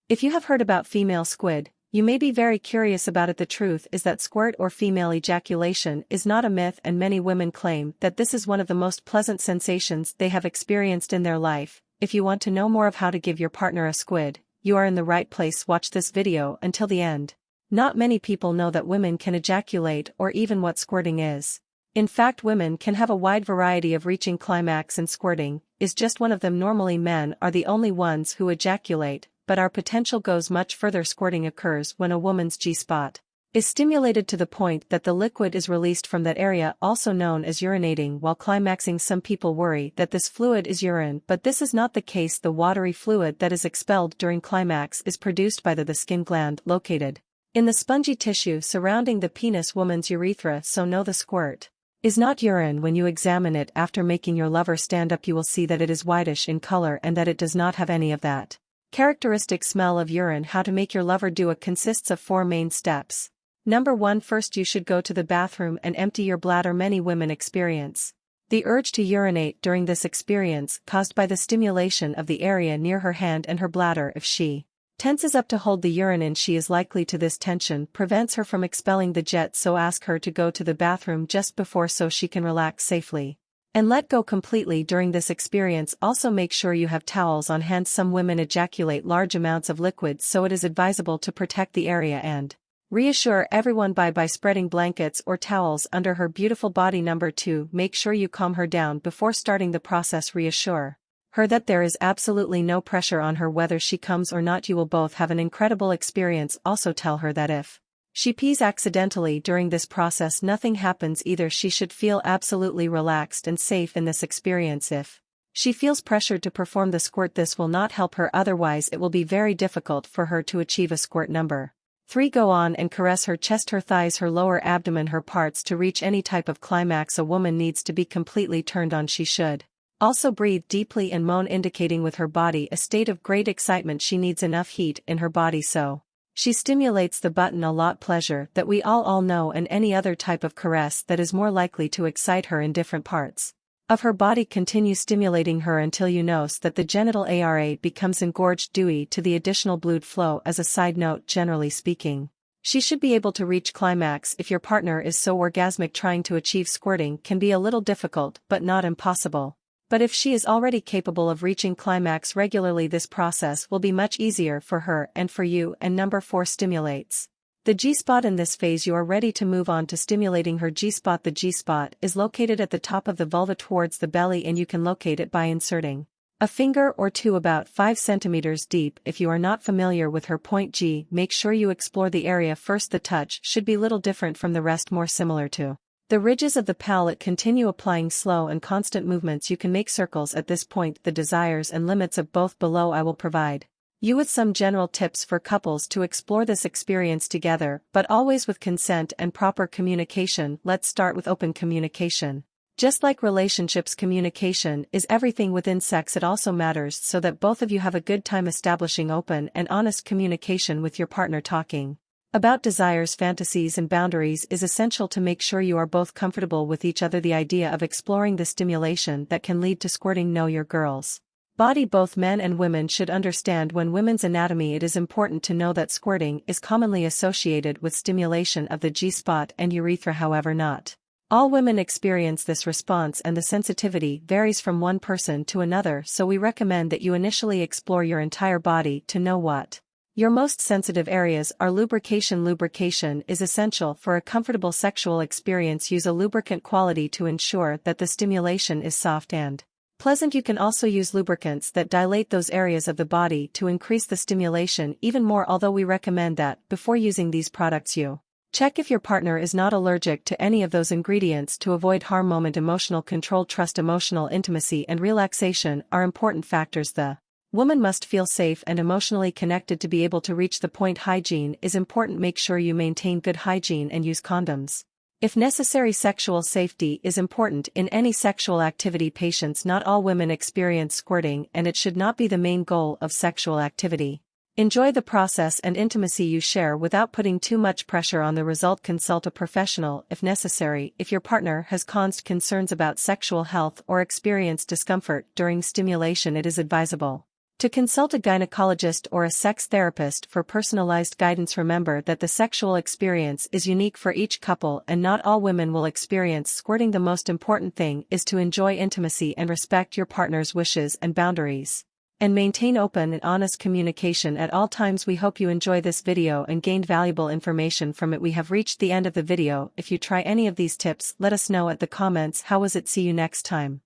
If you have heard about female squid, you may be very curious about it. The truth is that squirt or female ejaculation is not a myth, and many women claim that this is one of the most pleasant sensations they have experienced in their life. If you want to know more of how to give your partner a squid, you are in the right place. Watch this video until the end. Not many people know that women can ejaculate or even what squirting is. In fact, women can have a wide variety of reaching climax, and squirting is just one of them. Normally men are the only ones who ejaculate, but our potential goes much further. Squirting occurs when a woman's G-spot is stimulated to the point that the liquid is released from that area, also known as urinating while climaxing. Some people worry that this fluid is urine, but this is not the case. The watery fluid that is expelled during climax is produced by the skin gland located in the spongy tissue surrounding the penis, woman's urethra. So no, the squirt is not urine. When you examine it after making your lover stand up, you will see that it is whitish in color and that it does not have any of that characteristic smell of urine. How to make your lover do it consists of 4 main steps. Number 1. First, you should go to the bathroom and empty your bladder. Many women experience the urge to urinate during this experience, caused by the stimulation of the area near her hand and her bladder. If she tenses up to hold the urine in, she is likely to. This tension prevents her from expelling the jet, so ask her to go to the bathroom just before so she can relax safely and let go completely during this experience. Also, make sure you have towels on hand. Some women ejaculate large amounts of liquid, so it is advisable to protect the area and reassure everyone by spreading blankets or towels under her beautiful body. Number 2. Make sure you calm her down before starting the process. Reassure her that there is absolutely no pressure on her whether she comes or not. You will both have an incredible experience. Also, tell her that if she pees accidentally during this process, nothing happens either. She should feel absolutely relaxed and safe in this experience. If she feels pressured to perform the squirt, this will not help her, otherwise it will be very difficult for her to achieve a squirt. Number 3. Go on and caress her chest, her thighs, her lower abdomen, her parts. To reach any type of climax, a woman needs to be completely turned on. She should also breathe deeply and moan, indicating with her body a state of great excitement. She needs enough heat in her body, so she stimulates the button a lot. Pleasure that we all know, and any other type of caress that is more likely to excite her in different parts of her body. Continue stimulating her until you notice that the genital area becomes engorged due to the additional blood flow. As a side note, generally speaking, she should be able to reach climax if your partner is so orgasmic. Trying to achieve squirting can be a little difficult but not impossible. But if she is already capable of reaching climax regularly, this process will be much easier for her and for you. And number 4. Stimulates the G-spot. In this phase, you are ready to move on to stimulating her G-spot. The G-spot is located at the top of the vulva towards the belly, and you can locate it by inserting a finger or two about 5 centimeters deep. If you are not familiar with her point G, make sure you explore the area first. The touch should be little different from the rest, more similar to the ridges of the palate. Continue applying slow and constant movements. You can make circles at this point. The desires and limits of both below. I will provide you with some general tips for couples to explore this experience together, but always with consent and proper communication. Let's start with open communication. Just like relationships, communication is everything within sex. It also matters so that both of you have a good time. Establishing open and honest communication with your partner. Talking about desires, fantasies, and boundaries is essential to make sure you are both comfortable with each other. The idea of exploring the stimulation that can lead to squirting. Know your girl's body. Both men and women should understand when women's anatomy. It is important to know that squirting is commonly associated with stimulation of the G-spot and urethra. However, not all women experience this response, and the sensitivity varies from one person to another, so we recommend that you initially explore your entire body to know what your most sensitive areas are. Lubrication. Lubrication is essential for a comfortable sexual experience. Use a lubricant quality to ensure that the stimulation is soft and pleasant. You can also use lubricants that dilate those areas of the body to increase the stimulation even more, although we recommend that before using these products you check if your partner is not allergic to any of those ingredients to avoid harm. Moment. Emotional control. Trust. Emotional intimacy and relaxation are important factors. The woman must feel safe and emotionally connected to be able to reach the point. Hygiene is important. Make sure you maintain good hygiene and use condoms if necessary. Sexual safety is important in any sexual activity. Patience. Not all women experience squirting, and it should not be the main goal of sexual activity. Enjoy the process and intimacy you share without putting too much pressure on the result. Consult a professional if necessary. If your partner has caused concerns about sexual health or experienced discomfort during stimulation, it is advisable To consult a gynecologist or a sex therapist for personalized guidance. Remember that the sexual experience is unique for each couple and not all women will experience squirting. The most important thing is to enjoy intimacy and respect your partner's wishes and boundaries. And maintain open and honest communication at all times. We hope you enjoy this video and gained valuable information from it. We have reached the end of the video. If you try any of these tips, let us know at the comments. How was it? See you next time.